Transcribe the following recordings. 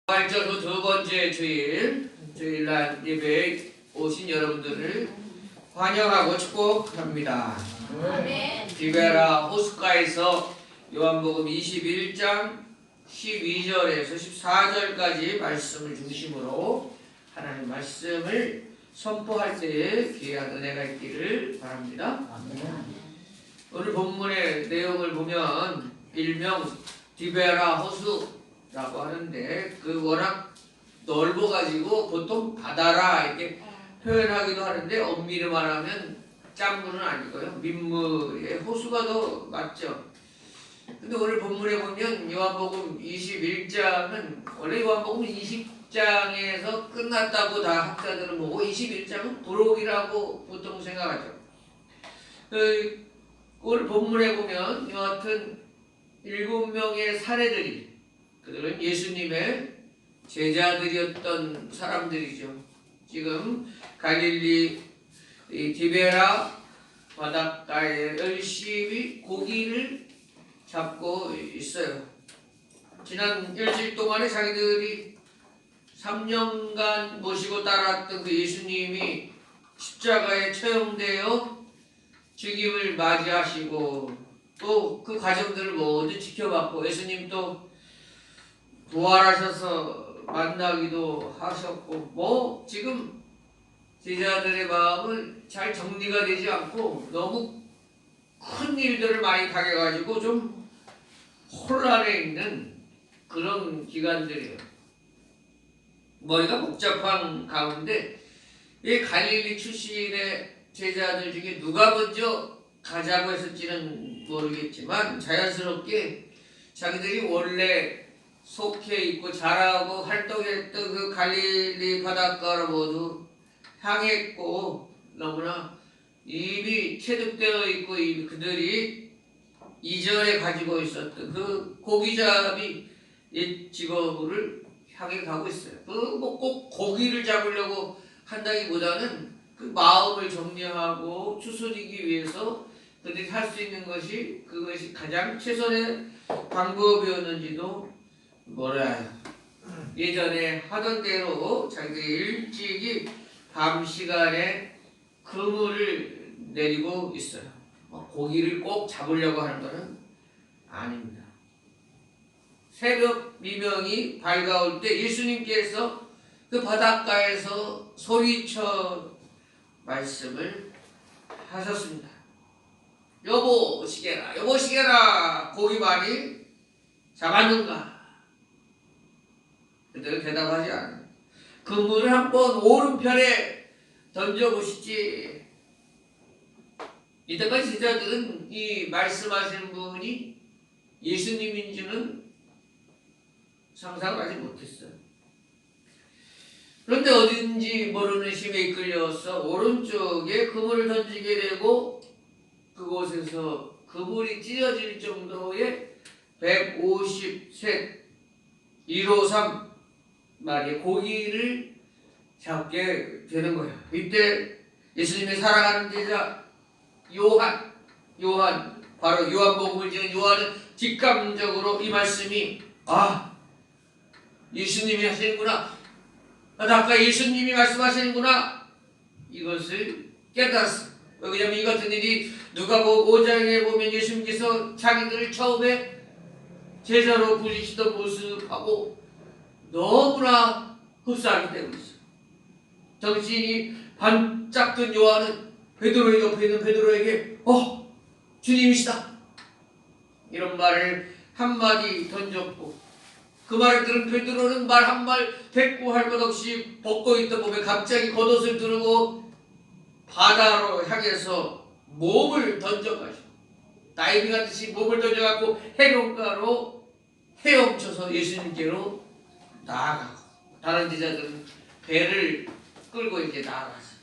부활절 후 두 번째 주일날 예배에 오신 여러분들을 환영하고 축복합니다. 디베라 호숫가에서 요한복음 21장 12절에서 14절까지 말씀을 중심으로 하나님 말씀을 선포할 때에 귀한 은혜가 있기를 바랍니다. 오늘 본문의 내용을 보면 일명 디베라 호수라고 하는데 그 워낙 넓어가지고 보통 바다라 이렇게 표현하기도 하는데 엄밀히 말하면 짠물은 아니고요. 민물의 호수가 더 맞죠. 근데 오늘 본문에 보면 요한복음 21장은 원래 요한복음 20장에서 끝났다고 다 학자들은 보고 21장은 부록이라고 보통 생각하죠. 오늘 본문에 보면 여하튼 7명의 사례들이 그들은 예수님의 제자들이었던 사람들이죠. 지금 갈릴리 디베라 바닷가에 열심히 고기를 잡고 있어요. 지난 일주일 동안에 자기들이 3년간 모시고 따랐던 그 예수님이 십자가에 처형되어 죽임을 맞이하시고 또 그 과정들을 모두 지켜봤고 예수님 또 부활하셔서 만나기도 하셨고 지금 제자들의 마음은 잘 정리가 되지 않고 너무 큰 일들을 많이 당해가지고 좀 혼란해 있는 그런 기간들이에요. 머리가 복잡한 가운데 이 갈릴리 출신의 제자들 중에 누가 먼저 가자고 했을지는 모르겠지만 자연스럽게 자기들이 원래 속해 있고 잘하고 활동했던 그 갈릴리 바닷가로 모두 향했고 너무나 이미 체득되어 있고 그들이 이전에 가지고 있었던 그 고기잡이 직업을 향해 가고 있어요. 꼭 고기를 잡으려고 한다기보다는 그 마음을 정리하고 추스리기 위해서 그들이 할 수 있는 그것이 가장 최선의 방법이었는지도 몰라요. 예전에 하던 대로 자기들이 일찍이 밤 시간에 그물을 내리고 있어요. 고기를 꼭 잡으려고 하는 것은 아닙니다. 새벽 미명이 밝아올 때 예수님께서 그 바닷가에서 소리쳐 말씀을 하셨습니다. 여보시게라, 여보시게라, 고기 많이 잡았는가? 그들은 대답하지 않아요. 그물을 한번 오른편에 던져보시지. 이때까지 제자들은 이 말씀하시는 분이 예수님인지는 상상을 하지 못했어요. 그런데 어딘지 모르는 힘에 이끌려서 오른쪽에 그물을 던지게 되고 그곳에서 그물이 찢어질 정도의 150셋 153 마리의 고기를 잡게 되는 거예요. 이때 예수님의 사랑하는 제자 요한 바로 요한복음을 지은 요한은 직감적으로 이 말씀이 예수님이 하시는구나, 아까 예수님이 말씀하시는구나 이것을 깨달았어요. 왜냐하면 이 같은 일이 누가복음 5장에 보면 예수님께서 자기들을 처음에 제자로 부르시던 모습하고 너무나 흡사하기 때문이죠. 정신이 반짝 든 요한은 베드로 옆에 있는 베드로에게 주님이시다 이런 말을 한마디 던졌고 그 말을 들은 베드로는 말 한 말 대꾸할 것 없이 벗고 있던 몸에 갑자기 겉옷을 두르고 바다로 향해서 몸을 던져가지고 다이빙 하듯이 몸을 던져갖고 해변가로 헤엄쳐서 예수님께로 나아가고 다른 제자들은 배를 끌고 이렇게 나아갔어요.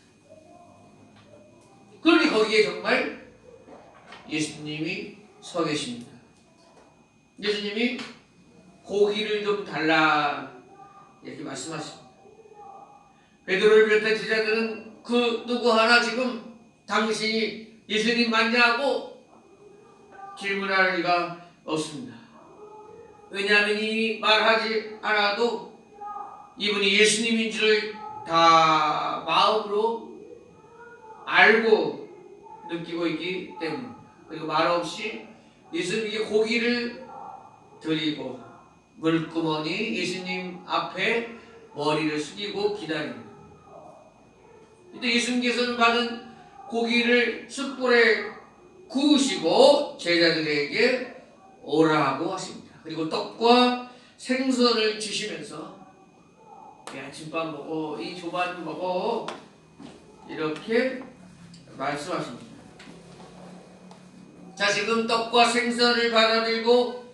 그러니 거기에 정말 예수님이 서 계십니다. 예수님이 고기를 좀 달라 이렇게 말씀하십니다. 베드로를 비롯한 제자들은 그 누구 하나 지금 당신이 예수님 맞냐고 질문할 리가 없습니다. 왜냐하면 이 말하지 않아도 이분이 예수님인 줄 다 마음으로 알고 느끼고 있기 때문입니다. 그리고 말없이 예수님께 고기를 드리고 물구멍이 예수님 앞에 머리를 숙이고 기다립니다. 이때 예수님께서는 받은 고기를 숯불에 구우시고 제자들에게 오라고 하십니다. 그리고 떡과 생선을 주시면서 아침밥 먹어, 이 조반 먹어, 이렇게 말씀하십니다. 자, 지금 떡과 생선을 받아들고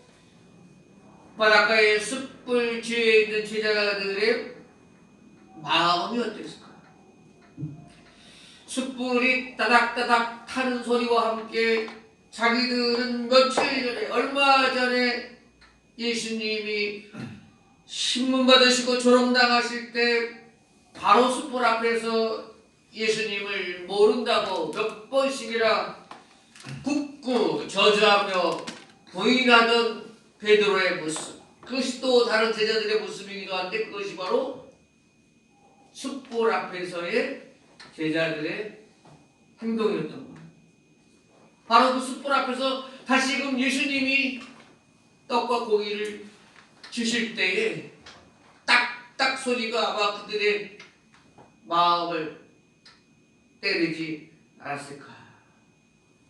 바닷가에 숯불 뒤에 있는 제자들의 마음이 어땠을까? 숯불이 따닥따닥 타는 소리와 함께 자기들은 며칠 전에, 얼마 전에 예수님이 신문 받으시고 조롱당하실 때 바로 숯불 앞에서 예수님을 모른다고 몇 번씩이나 굳고 저주하며 부인하던 베드로의 모습, 그것이 또 다른 제자들의 모습이기도 한데 그것이 바로 숯불 앞에서의 제자들의 행동이었던 거예요. 바로 그 숯불 앞에서 다시금 예수님이 떡과 고기를 주실 때에 딱딱 소리가 아마 그들의 마음을 때리지 않았을까.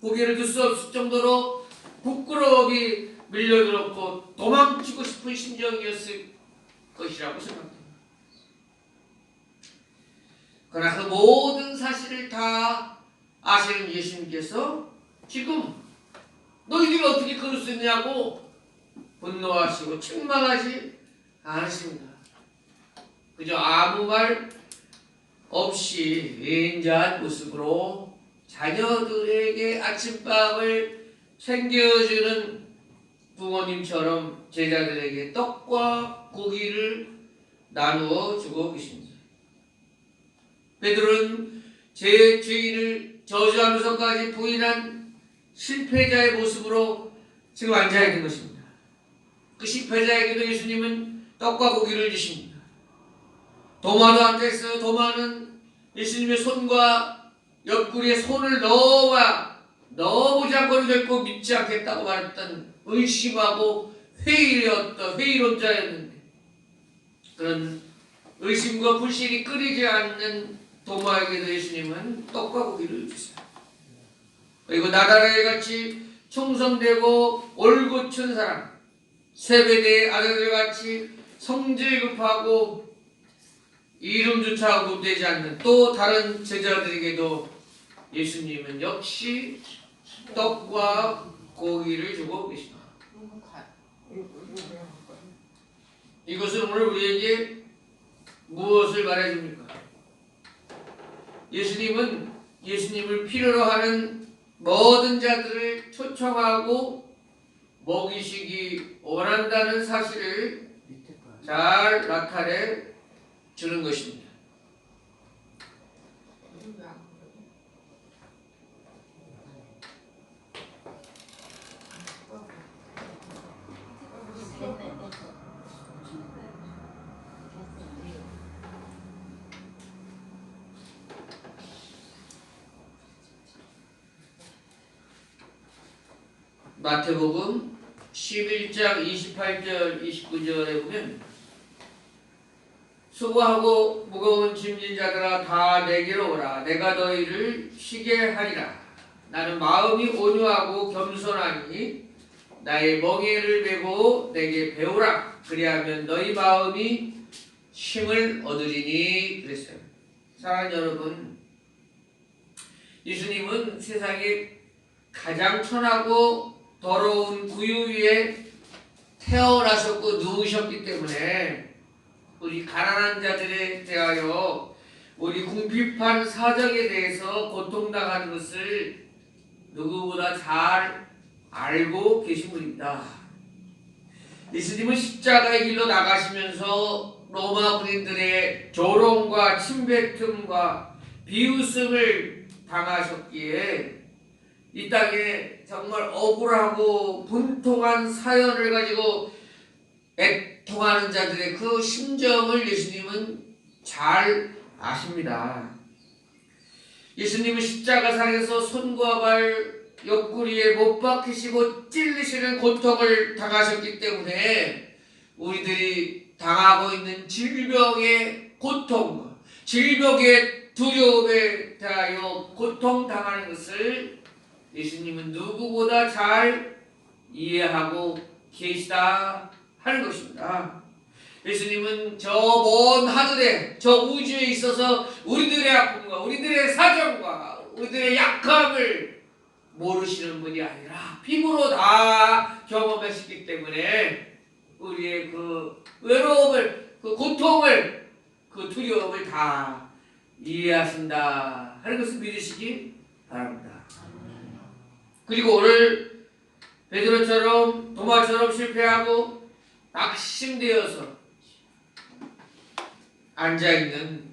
고개를 들 수 없을 정도로 부끄러움이 밀려들었고 도망치고 싶은 심정이었을 것이라고 생각합니다. 그러나 그 모든 사실을 다 아시는 예수님께서 지금 너희들이 어떻게 그럴 수 있냐고 분노하시고 책망하지 않으십니다. 그저 아무 말 없이 인자한 모습으로 자녀들에게 아침밥을 챙겨주는 부모님처럼 제자들에게 떡과 고기를 나누어 주고 계십니다. 베드로는 제 죄인을 저주하면서까지 부인한 실패자의 모습으로 지금 앉아있는 것입니다. 그 실패자에게도 예수님은 떡과 고기를 주십니다. 도마도 앉아있어요. 도마는 예수님의 손과 옆구리에 손을 넣어보지 않고는 결코 믿지 않겠다고 말했던 의심하고 회의론자였는데 그런 의심과 불신이 끊이지 않는 도마에게도 예수님은 떡과 고기를 주세요. 그리고 나다나엘 같이 충성되고 올곧은 사람, 세베대의 아들들같이 성질 급하고 이름조차 구되지 않는 또 다른 제자들에게도 예수님은 역시 떡과 고기를 주고 계십니다. 이것은 오늘 우리에게 무엇을 말해줍니까? 예수님은 예수님을 필요로 하는 모든 자들을 초청하고 먹이시기 원한다는 사실을 잘 나타내 주는 것입니다. 마태복음 11장 28절 29절에 보면 수고하고 무거운 짐진 자들아 다 내게로 오라. 내가 너희를 쉬게 하리라. 나는 마음이 온유하고 겸손하니 나의 멍에를 메고 내게 배우라. 그리하면 너희 마음이 쉼을 얻으리니 그랬어요. 사랑하는 여러분, 예수님은 세상에 가장 천하고 더러운 구유 위에 태어나셨고 누우셨기 때문에 우리 가난한 자들에 대하여 우리 궁핍한 사정에 대해서 고통당하는 것을 누구보다 잘 알고 계신 분입니다. 예수님은 십자가의 길로 나가시면서 로마 군인들의 조롱과 침뱉음과 비웃음을 당하셨기에 이 땅에 정말 억울하고 분통한 사연을 가지고 통하는 자들의 그 심정을 예수님은 잘 아십니다. 예수님은 십자가상에서 손과 발 옆구리에 못 박히시고 찔리시는 고통을 당하셨기 때문에 우리들이 당하고 있는 질병의 고통, 질병의 두려움에 대하여 고통당하는 것을 예수님은 누구보다 잘 이해하고 계시다 하는 것입니다. 예수님은 저 먼 하늘에, 저 우주에 있어서 우리들의 아픔과 우리들의 사정과 우리들의 약함을 모르시는 분이 아니라 피부로 다 경험하셨기 때문에 우리의 그 외로움을, 그 고통을, 그 두려움을 다 이해하신다 하는 것을 믿으시기 바랍니다. 그리고 오늘 베드로처럼 도마처럼 실패하고 낙심되어서 앉아있는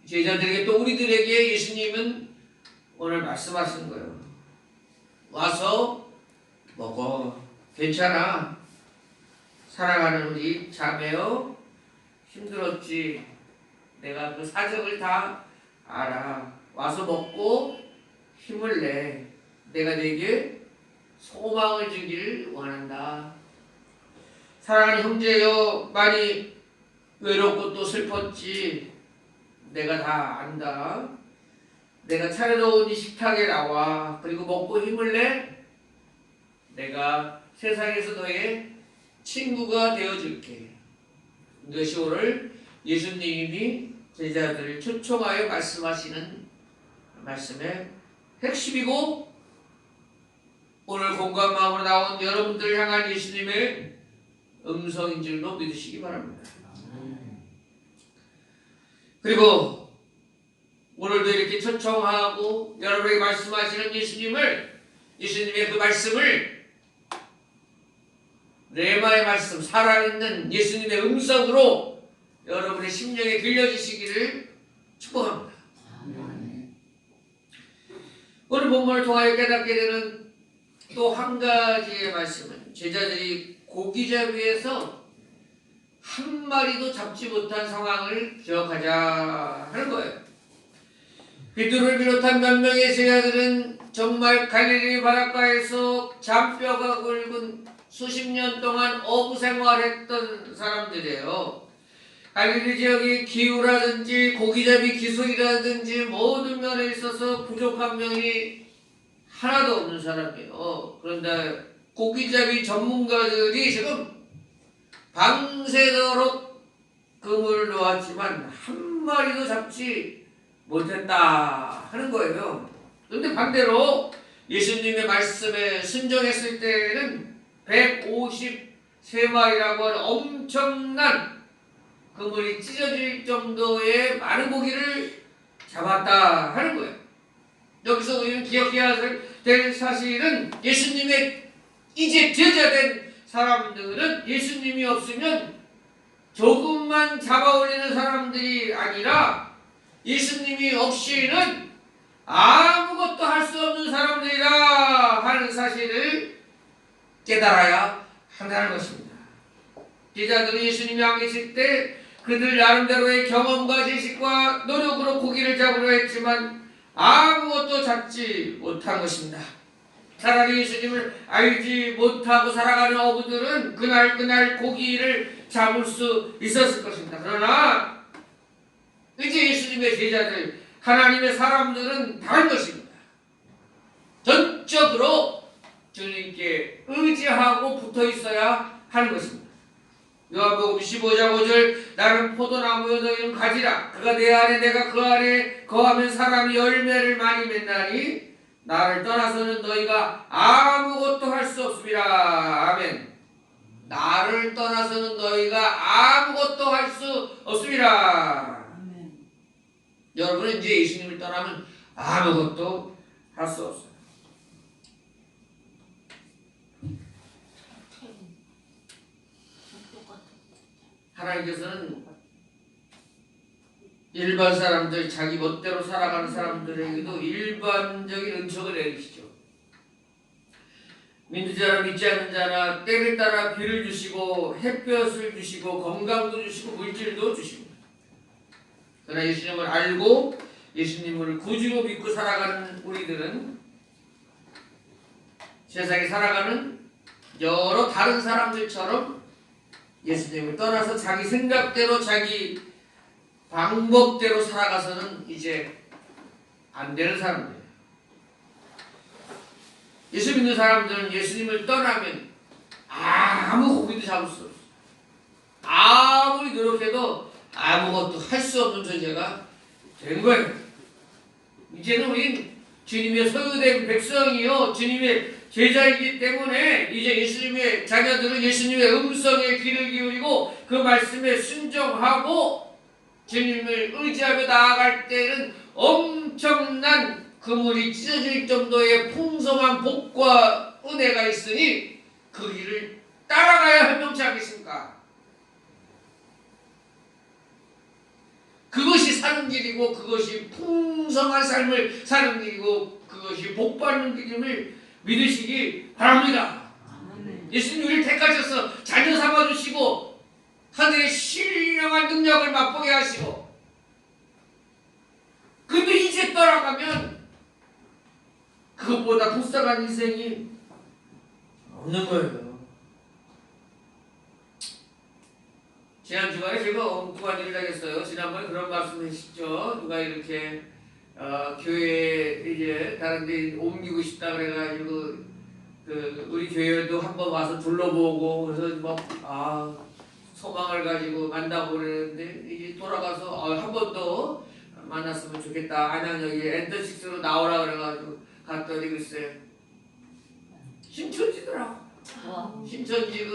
제자들에게 또 우리들에게 예수님은 오늘 말씀하시는 거예요. 와서 먹어. 괜찮아. 사랑하는 우리 자매요. 힘들었지. 내가 그 사정을 다 알아. 와서 먹고 힘을 내. 내가 네게 소망을 주기를 원한다. 사랑하는 형제여, 많이 외롭고 또 슬펐지. 내가 다 안다. 내가 차려놓은 이 식탁에 나와. 그리고 먹고 힘을 내. 내가 세상에서 너의 친구가 되어줄게. 이것이 오늘 예수님이 제자들을 초청하여 말씀하시는 말씀의 핵심이고, 오늘 공감 마음으로 나온 여러분들 향한 예수님의 음성인 줄로 믿으시기 바랍니다. 그리고 오늘도 이렇게 초청하고 여러분에게 말씀하시는 예수님의 그 말씀을 레마의 말씀, 살아있는 예수님의 음성으로 여러분의 심령에 들려주시기를 축복합니다. 오늘 본문을 통하여 깨닫게 되는 또 한 가지의 말씀은 제자들이 고기잡이에서 한 마리도 잡지 못한 상황을 기억하자 하는 거예요. 베드로를 비롯한 몇 명의 제자들은 정말 갈릴리 바닷가에서 잔뼈가 굵은 수십 년 동안 어부 생활했던 사람들이에요. 갈릴리 지역의 기후라든지 고기잡이 기술이라든지 모든 면에 있어서 부족한 면이 하나도 없는 사람이에요. 그런데 고기잡이 전문가들이 지금 밤새도록 그물을 놓았지만 한 마리도 잡지 못했다 하는 거예요. 그런데 반대로 예수님의 말씀에 순종했을 때는 153마리라고 하는 엄청난 그물이 찢어질 정도의 많은 고기를 잡았다 하는 거예요. 여기서 우리는 기억해야 될 사실은 예수님의 이제 제자된 사람들은 예수님이 없으면 조금만 잡아올리는 사람들이 아니라 예수님이 없이는 아무것도 할 수 없는 사람들이라 하는 사실을 깨달아야 한다는 것입니다. 제자들은 예수님이 안 계실 때 그들 나름대로의 경험과 지식과 노력으로 고기를 잡으려 했지만 아무것도 잡지 못한 것입니다. 차라리 예수님을 알지 못하고 살아가는 어부들은 그날 고기를 잡을 수 있었을 것입니다. 그러나 이제 예수님의 제자들, 하나님의 사람들은 다른 것입니다. 전적으로 주님께 의지하고 붙어 있어야 하는 것입니다. 요한복음 15장 5절 나는 포도나무여 너희는 가지라. 그가 내 안에 내가 그 안에 거하면 사람이 열매를 많이 맺나니 나를 떠나서는 너희가 아무것도 할 수 없습니다. 아멘. 나를 떠나서는 너희가 아무것도 할 수 없습니다. 아멘. 여러분은 이제 예수님을 떠나면 아무것도 할 수 없어요. 하나님께서는 일반 사람들, 자기 멋대로 살아가는 사람들에게도 일반적인 은총을 내리시죠. 믿는 자나 믿지 않는 자나 때를 따라 비를 주시고 햇볕을 주시고 건강도 주시고 물질도 주십니다. 그러나 예수님을 알고 예수님을 구주로 믿고 살아가는 우리들은 세상에 살아가는 여러 다른 사람들처럼 예수님을 떠나서 자기 생각대로 자기 방법대로 살아가서는 이제 안 되는 사람들이에요. 예수 믿는 사람들은 예수님을 떠나면 아무 고기도 잡을 수 없어요. 아무리 노력해도 아무것도 할 수 없는 존재가 된 거예요. 이제는 우린 주님의 소유된 백성이요, 주님의 제자이기 때문에 이제 예수님의 자녀들은 예수님의 음성에 귀를 기울이고 그 말씀에 순종하고 주님을 의지하며 나아갈 때는 엄청난 그물이 찢어질 정도의 풍성한 복과 은혜가 있으니 그 길을 따라가야 현명치 않겠습니까? 그것이 사는 길이고 그것이 풍성한 삶을 사는 길이고 그것이 복받는 길임을 믿으시기 바랍니다. 예수님 우리를 택하셔서 자녀 삼아주시고 하늘의 신령한 능력을 맛보게 하시고 근데 이제 떠나가면 그것보다 불쌍한 인생이 없는 거예요. 지난 주간에 제가 엉뚱한 일을 당했어요. 지난번에 그런 말씀 하셨죠. 누가 이렇게 교회 이제 다른 데 옮기고 싶다 그래가지고 우리 교회도 한번 와서 둘러보고 그래서 소망을 가지고 간다고 그랬는데 이제 돌아가서 한 번 더 만났으면 좋겠다. 안양역에 엔더식스로 나오라 그래가지고 갔더니 글쎄 신천지더라고. 신천지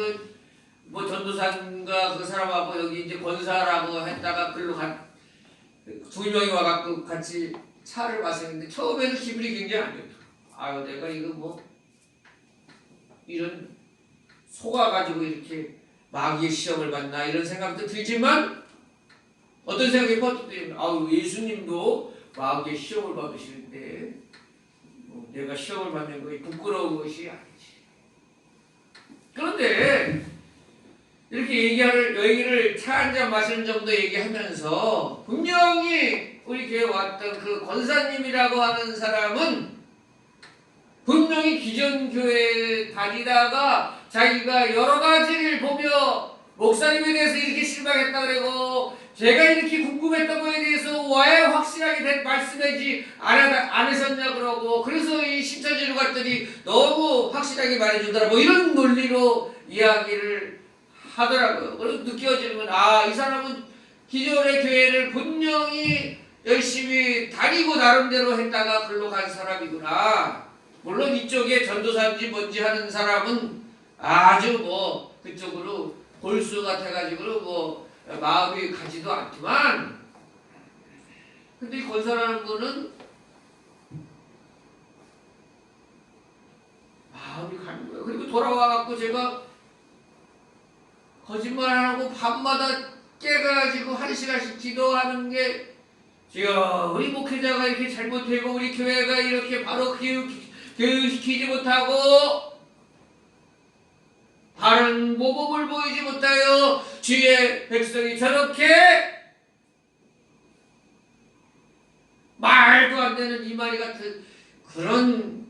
뭐 전도사인가 그 사람하고 여기 이제 권사라고 했다가 글로 두 명이 와갖고 같이 차를 마셨는데 처음에는 기분이 굉장히 안 좋더라고. 아유 내가 이거 뭐 이런 속아가지고 이렇게 마귀의 시험을 받나 이런 생각도 들지만 어떤 생각이 퍼뜩 들면 아유 예수님도 마귀의 시험을 받으시는데 내가 시험을 받는 것이 부끄러운 것이 아니지. 그런데 이렇게 얘기를 차 한잔 마시는 정도 얘기하면서 분명히 우리 교회 왔던 그 권사님이라고 하는 사람은 분명히 기존 교회에 다니다가 자기가 여러 가지를 보며 목사님에 대해서 이렇게 실망했다 그러고 제가 이렇게 궁금했던 거에 대해서 왜 확실하게 말씀하지 안 하셨냐 그러고 그래서 이 신천지로 갔더니 너무 확실하게 말해주더라 뭐 이런 논리로 이야기를 하더라고요. 그래서 느껴지는 건 이 사람은 기존의 교회를 분명히 열심히 다니고 나름대로 했다가 글로 간 사람이구나. 물론 이쪽에 전도사인지 뭔지 하는 사람은 아주 뭐 그쪽으로 골수 같아가지고 뭐 마음이 가지도 않지만 근데 이 권사라는 분은 마음이 가는 거예요. 그리고 돌아와갖고 제가 거짓말 안 하고 밤마다 깨가지고 1시간씩 기도하는 게 주여 우리 목회자가 이렇게 잘못되고 우리 교회가 이렇게 바로 교육시키지 못하고 바른 모범을 보이지 못하여 주의 백성이 저렇게 말도 안 되는 이마리 같은 그런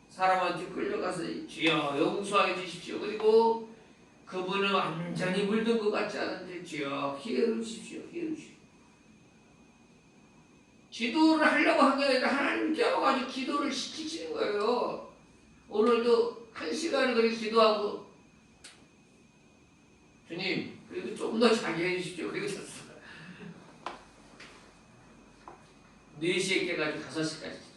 사람한테 끌려가서 주여 용서하여 주십시오. 그리고 그분은 완전히 물든 것 같지 않은데 주여 기회를 주십시오. 기회를 주십시오. 기도를 하려고 한 게 아니라 하나님께 와가지고 기도를 시키시는 거예요. 오늘도 1시간을 그렇게 기도하고 주님 그리고 좀 더 자게 해주십시오. 그리고 잤어요. 4시에 깨가지고 5시까지.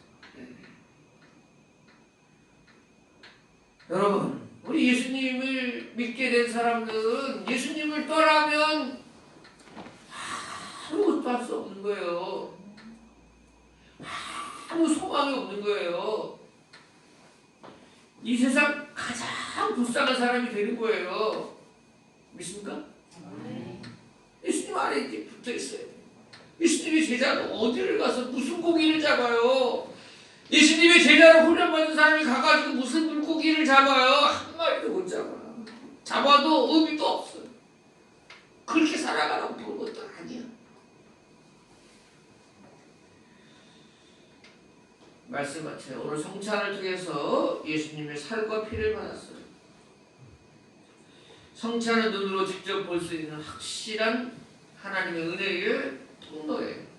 여러분 우리 예수님을 믿게 된 사람들은 예수님을 떠나면 아무것도 할 수 없는 거예요. 아무 소망이 없는 거예요. 이 세상 가장 불쌍한 사람이 되는 거예요. 믿습니까? 예수님 안에 이렇게 붙어 있어요. 예수님의 제자는 어디를 가서 무슨 고기를 잡아요? 예수님의 제자로 훈련받은 사람이 가가지고 무슨 물고기를 잡아요? 한 마리도 못 잡아. 잡아도 의미도 없어요. 그렇게 살아가라고 본 것도 아니야. 말씀하세요. 오늘 성찬을 통해서 예수님의 살과 피를 받았어요. 성찬은 눈으로 직접 볼 수 있는 확실한 하나님의 은혜의 통로예요.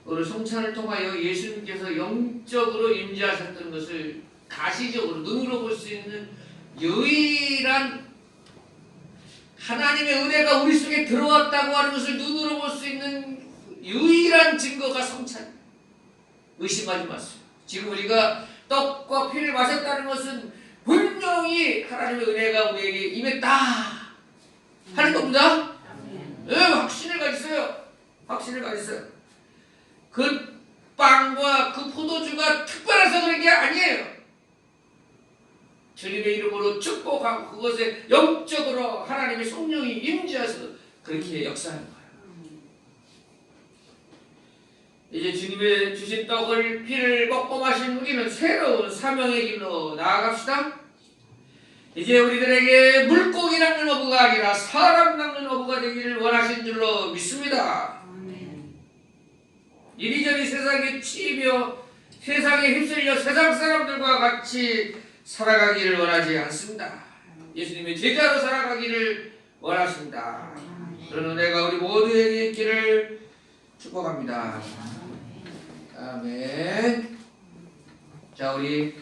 오늘 성찬을 통하여 예수님께서 영적으로 임재하셨던 것을 가시적으로 눈으로 볼 수 있는 유일한 하나님의 은혜가 우리 속에 들어왔다고 하는 것을 눈으로 볼 수 있는 유일한 증거가 성찬. 의심하지 마세요. 지금 우리가 떡과 피를 마셨다는 것은 분명히 하나님의 은혜가 우리에게 임했다 하는 겁니다. 네, 확신을 가지세요. 확신을 가지세요. 그 빵과 그 포도주가 특별해서 그런 게 아니에요. 주님의 이름으로 축복하고 그것에 영적으로 하나님의 성령이 임재해서 그렇게 역사하는 거예요. 이제 주님의 주신 떡을 피를 먹고 마신 우리는 새로운 사명의 길로 나아갑시다. 이제 우리들에게 물고기 낚는 어부가 아니라 사람 낚는 어부가 되기를 원하신 줄로 믿습니다. 이리저리 세상에 치이며 세상에 휩쓸려 세상 사람들과 같이 살아가기를 원하지 않습니다. 예수님의 제자로 살아가기를 원하십니다. 그런 은혜가 우리 모두에게 있기를 축복합니다. 아멘. 자, 우리